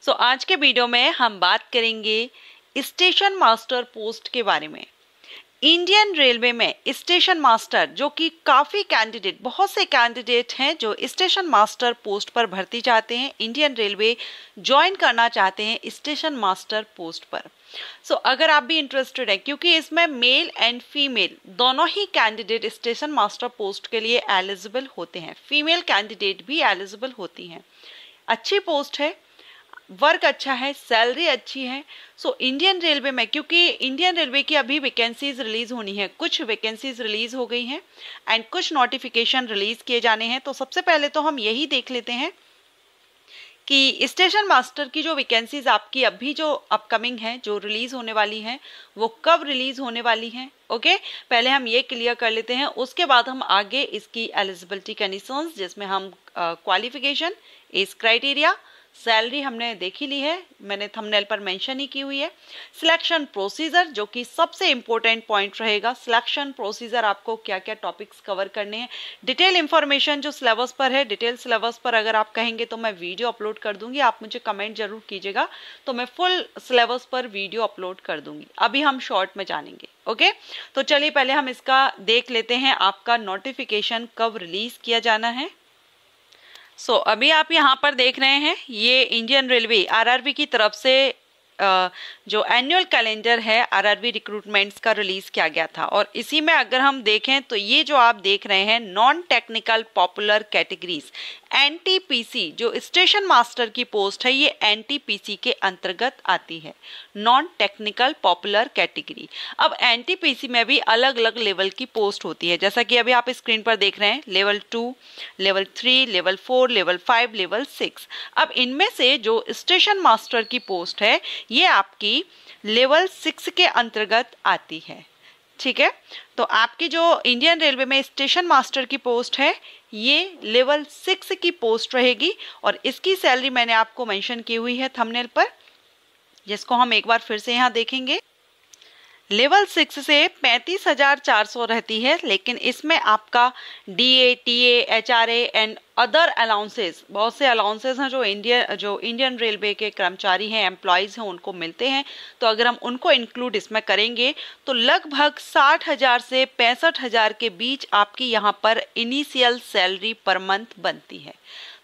आज के वीडियो में हम बात करेंगे स्टेशन मास्टर पोस्ट के बारे में। इंडियन रेलवे में स्टेशन मास्टर जो कि बहुत से कैंडिडेट हैं जो स्टेशन मास्टर पोस्ट पर भर्ती चाहते हैं, इंडियन रेलवे ज्वाइन करना चाहते हैं स्टेशन मास्टर पोस्ट पर। अगर आप भी इंटरेस्टेड हैं, क्योंकि इसमें मेल एंड फीमेल दोनों ही कैंडिडेट स्टेशन मास्टर पोस्ट के लिए एलिजिबल होते हैं, फीमेल कैंडिडेट भी एलिजिबल होती हैं। अच्छी पोस्ट है, वर्क अच्छा है, सैलरी अच्छी है। इंडियन रेलवे में, क्योंकि इंडियन रेलवे की अभी वैकेंसीज रिलीज होनी है, कुछ वैकेंसीज रिलीज हो गई हैं एंड कुछ नोटिफिकेशन रिलीज किए जाने हैं। तो सबसे पहले तो हम यही देख लेते हैं कि स्टेशन मास्टर की जो वैकेंसीज आपकी अभी जो अपकमिंग है, जो रिलीज होने वाली हैं, वो कब रिलीज होने वाली हैं। ओके, पहले हम ये क्लियर कर लेते हैं, उसके बाद हम आगे इसकी एलिजिबिलिटी कंडीशंस, जिसमें हम क्वालिफिकेशन, एज क्राइटेरिया, सैलरी हमने देखी ली है, मैंने थंबनेल पर मेंशन ही की हुई है। सिलेक्शन प्रोसीजर जो कि सबसे इंपॉर्टेंट पॉइंट रहेगा, सिलेक्शन प्रोसीजर आपको क्या क्या टॉपिक्स कवर करने हैं, डिटेल इंफॉर्मेशन जो सिलेबस पर है, डिटेल सिलेबस पर अगर आप कहेंगे तो मैं वीडियो अपलोड कर दूंगी, आप मुझे कमेंट जरूर कीजिएगा, तो मैं फुल सिलेबस पर वीडियो अपलोड कर दूंगी। अभी हम शॉर्ट में जानेंगे। ओके, तो चलिए पहले हम इसका देख लेते हैं, आपका नोटिफिकेशन कब रिलीज किया जाना है। अभी आप यहाँ पर देख रहे हैं, ये इंडियन रेलवे आरआरबी की तरफ से जो एनुअल कैलेंडर है आरआरबी रिक्रूटमेंट्स का रिलीज किया गया था, और इसी में अगर हम देखें तो ये जो आप देख रहे हैं non technical popular categories NTPC, जो स्टेशन मास्टर की पोस्ट है, ये एनटीपीसी के अंतर्गत आती है, नॉन टेक्निकल पॉपुलर कैटेगरी। अब एनटीपीसी में भी अलग अलग लेवल की पोस्ट होती है, जैसा कि अभी आप स्क्रीन पर देख रहे हैं, level 2, level 3, level 4, level 5, level 6। अब इनमें से जो स्टेशन मास्टर की पोस्ट है ये आपकी लेवल 6 के अंतर्गत आती है। ठीक है, तो आपकी जो इंडियन रेलवे में स्टेशन मास्टर की पोस्ट है ये लेवल 6 की पोस्ट रहेगी, और इसकी सैलरी मैंने आपको मेंशन की हुई है थंबनेल पर, जिसको हम एक बार फिर से यहाँ देखेंगे। लेवल 6 से 35,400 रहती है, लेकिन इसमें आपका DA, TA, HRA and other allowances, बहुत से अलाउंसेस हैं जो इंडियन रेलवे के कर्मचारी हैं, एम्प्लॉयज हैं, उनको मिलते हैं। तो अगर हम उनको इंक्लूड इसमें करेंगे तो लगभग 60,000 से 65,000 के बीच आपकी यहाँ पर इनिशियल सैलरी पर मंथ बनती है।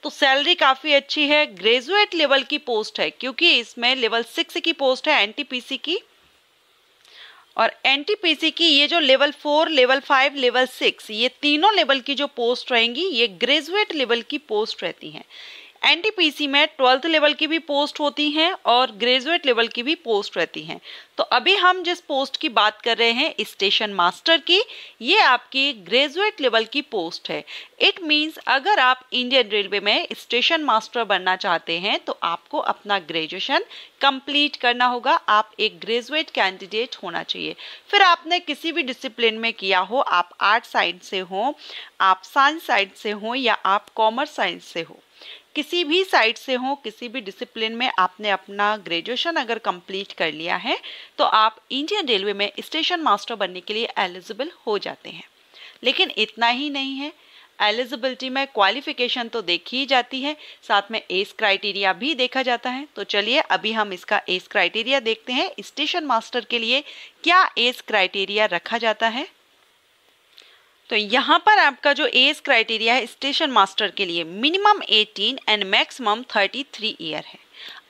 तो सैलरी काफ़ी अच्छी है, ग्रेजुएट लेवल की पोस्ट है, क्योंकि इसमें लेवल 6 की पोस्ट है एनटीपीसी की, और एनटीपीसी की ये जो लेवल 4, लेवल 5, लेवल 6, ये तीनों लेवल की जो पोस्ट रहेंगी ये ग्रेजुएट लेवल की पोस्ट रहती हैं। एनटीपीसी में 12th लेवल की भी पोस्ट होती हैं और ग्रेजुएट लेवल की भी पोस्ट रहती हैं। तो अभी हम जिस पोस्ट की बात कर रहे हैं स्टेशन मास्टर की, ये आपकी ग्रेजुएट लेवल की पोस्ट है। इट मीन्स अगर आप इंडियन रेलवे में स्टेशन मास्टर बनना चाहते हैं तो आपको अपना ग्रेजुएशन कंप्लीट करना होगा, आप एक ग्रेजुएट कैंडिडेट होना चाहिए। फिर आपने किसी भी डिसिप्लिन में किया हो, आप आर्ट साइड से हो, आप साइंस साइड से हो, या आप कॉमर्स साइड से हो, किसी भी साइड से हो, किसी भी डिसिप्लिन में आपने अपना ग्रेजुएशन अगर कंप्लीट कर लिया है तो आप इंडियन रेलवे में स्टेशन मास्टर बनने के लिए एलिजिबल हो जाते हैं। लेकिन इतना ही नहीं है, एलिजिबिलिटी में क्वालिफिकेशन तो देखी ही जाती है, साथ में एज क्राइटेरिया भी देखा जाता है। तो चलिए अभी हम इसका एज क्राइटेरिया देखते हैं, स्टेशन मास्टर के लिए क्या एज क्राइटेरिया रखा जाता है। तो यहाँ पर आपका जो एज क्राइटेरिया है स्टेशन मास्टर के लिए मिनिमम 18 एंड मैक्सिमम 33 ईयर है,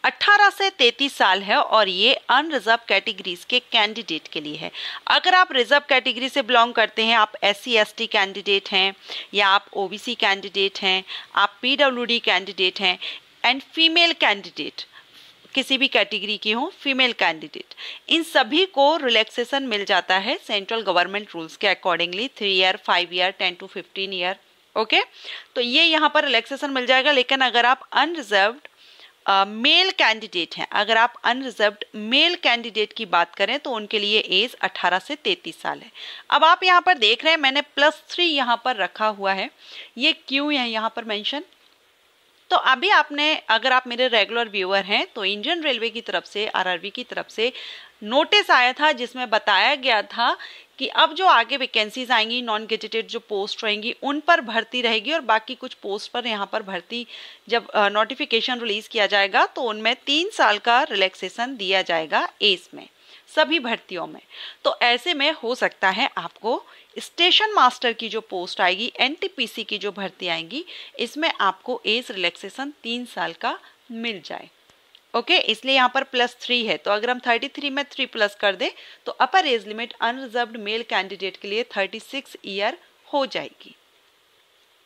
18 से 33 साल है, और ये अनरिजर्व कैटेगरीज के कैंडिडेट के लिए है। अगर आप रिजर्व कैटेगरी से बिलोंग करते हैं, आप SC ST कैंडिडेट हैं, या आप OBC कैंडिडेट हैं, आप PWD कैंडिडेट हैं, एंड फीमेल कैंडिडेट किसी भी कैटेगरी की हो, फीमेल कैंडिडेट, इन सभी को रिलैक्सेशन मिल जाता है सेंट्रल गवर्नमेंट रूल्स के accordingly, 3 year, 5 year, 10 to 15 year. Okay, तो ये यहाँ पर रिलैक्सेशन मिल जाएगा। लेकिन अगर आप अनरिजर्व्ड मेल कैंडिडेट हैं, अगर आप अनरिजर्व्ड मेल कैंडिडेट की बात करें तो उनके लिए एज 18 से 33 साल है। अब आप यहाँ पर देख रहे हैं मैंने +3 यहाँ पर रखा हुआ है, ये क्यों है यहाँ पर मेंशन, तो अभी आपने, अगर आप मेरे रेगुलर व्यूअर हैं, तो इंडियन रेलवे की तरफ से, आरआरबी की तरफ से नोटिस आया था जिसमें बताया गया था कि अब जो आगे वैकेंसीज आएंगी, नॉन गेजेटेड जो पोस्ट रहेंगी उन पर भर्ती रहेगी, और बाकी कुछ पोस्ट पर यहाँ पर भर्ती जब नोटिफिकेशन रिलीज किया जाएगा तो उनमें 3 साल का रिलैक्सेशन दिया जाएगा एज में, सभी भर्तियों में। तो ऐसे में हो सकता है आपको स्टेशन मास्टर की जो पोस्ट आएगी, एनटीपीसी की जो भर्ती आएंगी, इसमें आपको एज रिलैक्सेशन 3 साल का मिल जाए। ओके, इसलिए यहाँ पर +3 है, तो अगर हम 33 में 3 प्लस कर दें तो अपर age limit unreserved male candidate के लिए 36 ईयर हो जाएगी।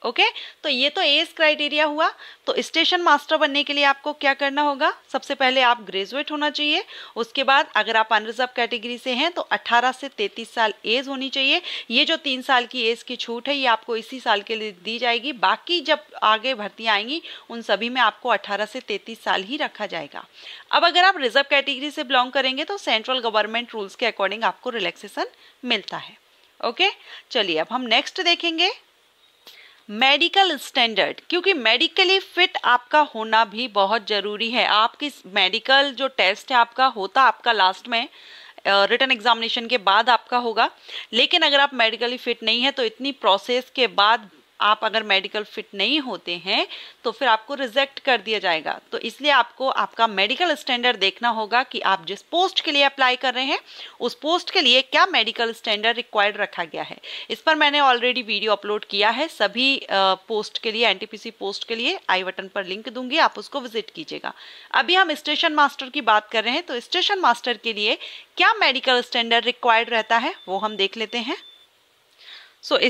ओके, तो ये तो एज क्राइटेरिया हुआ। तो स्टेशन मास्टर बनने के लिए आपको क्या करना होगा? सबसे पहले आप ग्रेजुएट होना चाहिए। उसके बाद अगर आप अनरिजर्व कैटेगरी से हैं तो 18 से 33 साल एज होनी चाहिए। ये जो 3 साल की एज की छूट है ये आपको इसी साल के लिए दी जाएगी। बाकी जब आगे भर्तियां आएंगी उन सभी में आपको 18 से 33 साल ही रखा जाएगा। अब अगर आप रिजर्व कैटेगरी से बिलोंग करेंगे तो सेंट्रल गवर्नमेंट रूल्स के अकॉर्डिंग आपको रिलैक्सेशन मिलता है। ओके, चलिए अब हम नेक्स्ट देखेंगे मेडिकल स्टैंडर्ड, क्योंकि मेडिकली फिट आपका होना भी बहुत जरूरी है। आपकी मेडिकल जो टेस्ट है आपका होता आपका लास्ट में रिटन एग्जामिनेशन के बाद आपका होगा, लेकिन अगर आप मेडिकली फिट नहीं है तो इतनी प्रोसेस के बाद आप अगर मेडिकल फिट नहीं होते हैं तो फिर आपको रिजेक्ट कर दिया जाएगा। तो इसलिए आपको आपका मेडिकल स्टैंडर्ड देखना होगा कि आप जिस पोस्ट के लिए अप्लाई कर रहे हैं उस पोस्ट के लिए क्या मेडिकल स्टैंडर्ड रिक्वायर्ड रखा गया है। इस पर मैंने ऑलरेडी वीडियो अपलोड किया है सभी पोस्ट के लिए, एनटीपीसी पोस्ट के लिए। आई बटन पर लिंक दूंगी, आप उसको विजिट कीजिएगा। अभी हम स्टेशन मास्टर की बात कर रहे हैं, तो स्टेशन मास्टर के लिए क्या मेडिकल स्टैंडर्ड रिक्वायर्ड रहता है वो हम देख लेते हैं।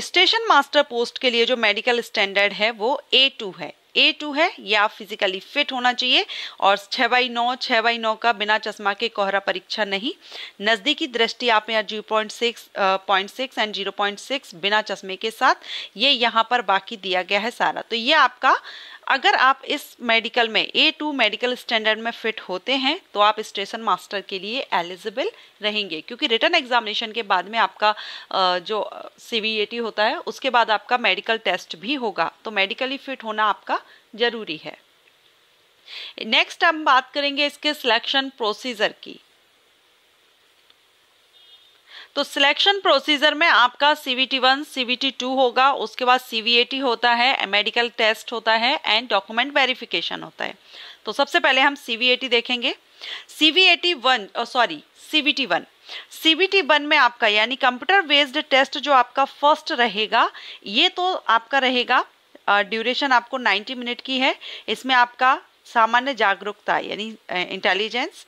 स्टेशन मास्टर पोस्ट के लिए जो मेडिकल स्टैंडर्ड है वो A2 है। A2 है, या फिजिकली फिट होना चाहिए, और 6/9 का बिना चश्मा के कोहरा परीक्षा नहीं। नज़दीकी दृष्टि आप यहाँ 0.6 एंड 0.6 बिना चश्मे के साथ, ये यहाँ पर बाकी दिया गया है सारा। तो ये आपका, अगर आप इस मेडिकल में A2 मेडिकल स्टैंडर्ड में फिट होते हैं तो आप स्टेशन मास्टर के लिए एलिजिबल रहेंगे, क्योंकि रिटन एग्जामिनेशन के बाद में आपका जो CVAT होता है उसके बाद आपका मेडिकल टेस्ट भी होगा, तो मेडिकली फिट होना आपका जरूरी है। नेक्स्ट हम बात करेंगे इसके सिलेक्शन प्रोसीजर की। तो सिलेक्शन प्रोसीजर में आपका CVT1, CVT2 होगा, उसके बाद CVAT होता है, मेडिकल टेस्ट होता है एंड डॉक्यूमेंट वेरिफिकेशन होता है। तो सबसे पहले हम CVAT देखेंगे। CVT1 में आपका यानी कंप्यूटर बेस्ड टेस्ट जो आपका फर्स्ट रहेगा, ये तो आपका रहेगा, ड्यूरेशन आपको 90 मिनट की है। इसमें आपका सामान्य जागरूकता यानी intelligence,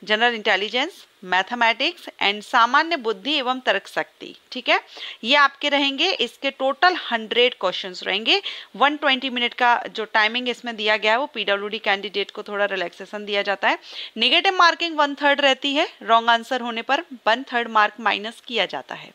general intelligence, mathematics and सामान्य बुद्धि एवं तर्क शक्ति, ठीक है, ये आपके रहेंगे। इसके टोटल 100 क्वेश्चंस रहेंगे। 120 मिनट का जो टाइमिंग इसमें दिया गया है वो PWD कैंडिडेट को थोड़ा रिलैक्सेशन दिया जाता है। नेगेटिव मार्किंग 1/3 रहती है, रॉन्ग आंसर होने पर 1/3 मार्क माइनस किया जाता है।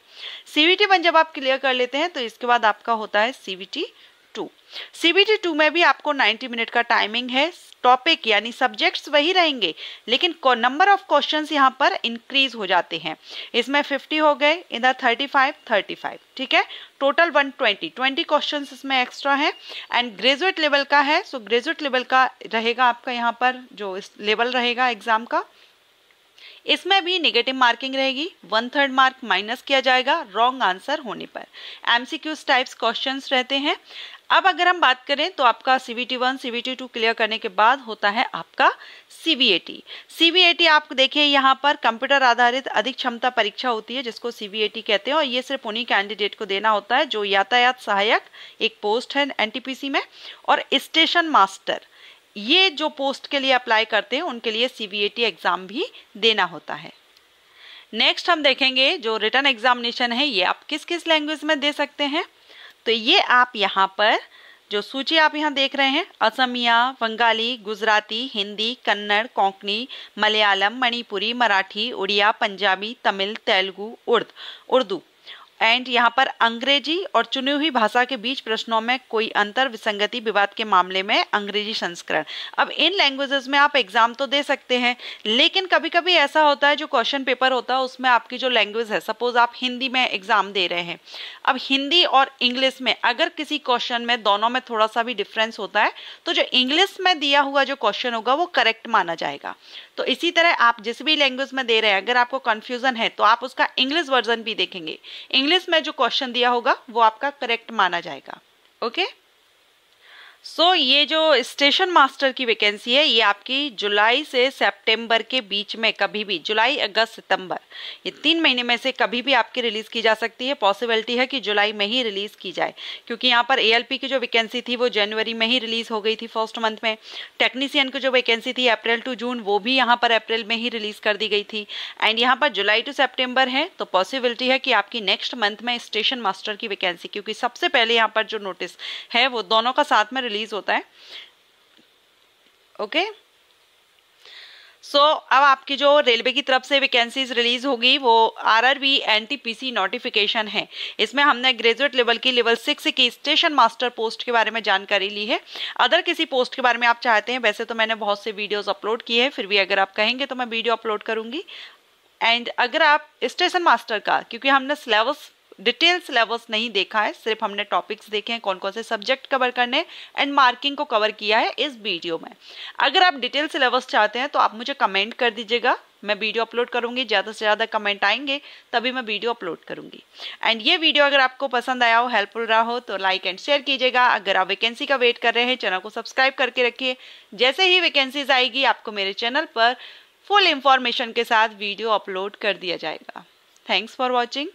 CVT1 जब आप क्लियर कर लेते हैं तो इसके बाद आपका होता है CVT2। CVT2 में भी आपको 90 मिनट का टाइमिंग है। टॉपिक यानी सब्जेक्ट्स वही रहेंगे, लेकिन नंबर ऑफ क्वेश्चंस यहाँ पर इंक्रीज हो जाते हैं। इसमें 50 हो गए, इधर 35, ठीक है, टोटल 120 क्वेश्चंस इसमें एक्स्ट्रा है। एंड ग्रेजुएट लेवल का है, सो ग्रेजुएट लेवल का रहेगा आपका यहाँ पर जो लेवल रहेगा एग्जाम का। इसमें भी नेगेटिव मार्किंग रहेगी, 1/3 मार्क माइनस किया जाएगा रॉन्ग आंसर होने पर। MCQs टाइप्स क्वेश्चंस रहते हैं। अब अगर हम बात करें तो आपका CVT1, CVT2 क्लियर करने के बाद होता है आपका CVAT आप देखिए यहाँ पर कंप्यूटर आधारित अधिक क्षमता परीक्षा होती है जिसको CVAT कहते हैं, और ये सिर्फ उन्हीं कैंडिडेट को देना होता है जो यातायात सहायक एक पोस्ट है NTPC में, और स्टेशन मास्टर ये जो पोस्ट के लिए अप्लाई करते हैं उनके लिए CVAT एग्जाम भी देना होता है। नेक्स्ट हम देखेंगे जो रिटन एग्जामिनेशन है ये आप किस किस लैंग्वेज में दे सकते हैं। तो ये आप यहाँ पर जो सूची आप यहाँ देख रहे हैं, असमिया, बंगाली, गुजराती, हिंदी, कन्नड़, कोंकणी, मलयालम, मणिपुरी, मराठी, उड़िया, पंजाबी, तमिल, तेलुगु, उर्दू एंड यहाँ पर अंग्रेजी और चुनी हुई भाषा के बीच प्रश्नों में कोई अंतर विसंगति विवाद के मामले में अंग्रेजी संस्करण। अब इन लैंग्वेजेस में आप एग्जाम तो दे सकते हैं, लेकिन कभी कभी ऐसा होता है जो क्वेश्चन पेपर होता है उसमें आपकी जो लैंग्वेज है, सपोज आप हिंदी में एग्जाम दे रहे हैं, अब हिंदी और इंग्लिश में अगर किसी क्वेश्चन में दोनों में थोड़ा सा भी डिफरेंस होता है तो जो इंग्लिश में दिया हुआ जो क्वेश्चन होगा वो करेक्ट माना जाएगा। तो इसी तरह आप जिस भी लैंग्वेज में दे रहे हैं, अगर आपको कंफ्यूजन है तो आप उसका इंग्लिश वर्जन भी देखेंगे, इंग्लिश में जो क्वेश्चन दिया होगा वो आपका करेक्ट माना जाएगा। ओके, सो ये जो स्टेशन मास्टर की वैकेंसी है ये आपकी जुलाई से सितंबर के बीच में कभी भी, जुलाई अगस्त सितंबर, ये 3 महीने में से कभी भी आपकी रिलीज की जा सकती है। पॉसिबिलिटी है कि जुलाई में ही रिलीज की जाए, क्योंकि यहाँ पर एएलपी की जो वैकेंसी थी वो जनवरी में ही रिलीज हो गई थी फर्स्ट मंथ में। टेक्नीशियन की जो वैकेंसी थी अप्रैल टू जून, वो भी यहाँ पर अप्रैल में ही रिलीज कर दी गई थी। एंड यहाँ पर जुलाई टू सितंबर है, तो पॉसिबिलिटी है कि आपकी नेक्स्ट मंथ में स्टेशन मास्टर की वैकेंसी, क्योंकि सबसे पहले यहाँ पर जो नोटिस है वो दोनों का साथ में रिलीज होता है। ओके, सो अब आपकी जो रेलवे की तरफ से वैकेंसीज रिलीज होगी वो आरआरबी एनटीपीसी नोटिफिकेशन है। इसमें हमने ग्रेजुएट लेवल की लेवल 6 की स्टेशन मास्टर पोस्ट के बारे में जानकारी ली है। अदर किसी पोस्ट के बारे में आप चाहते हैं, वैसे तो मैंने बहुत से वीडियोस अपलोड किए हैं, फिर भी अगर आप कहेंगे तो मैं वीडियो अपलोड करूंगी। एंड अगर आप स्टेशन मास्टर का, क्योंकि हमने सिलेबस डिटेल सिलेबस नहीं देखा है, सिर्फ हमने टॉपिक्स देखे हैं कौन कौन से सब्जेक्ट कवर करने एंड मार्किंग को कवर किया है इस वीडियो में। अगर आप डिटेल सिलेबस चाहते हैं तो आप मुझे कमेंट कर दीजिएगा, मैं वीडियो अपलोड करूंगी। ज़्यादा से ज़्यादा कमेंट आएंगे तभी मैं वीडियो अपलोड करूंगी। एंड ये वीडियो अगर आपको पसंद आया हो, हेल्पफुल रहा हो, तो लाइक एंड शेयर कीजिएगा। अगर आप वैकेंसी का वेट कर रहे हैं, चैनल को सब्सक्राइब करके रखिए। जैसे ही वैकेंसीज आएगी आपको मेरे चैनल पर फुल इंफॉर्मेशन के साथ वीडियो अपलोड कर दिया जाएगा। Thanks for watching.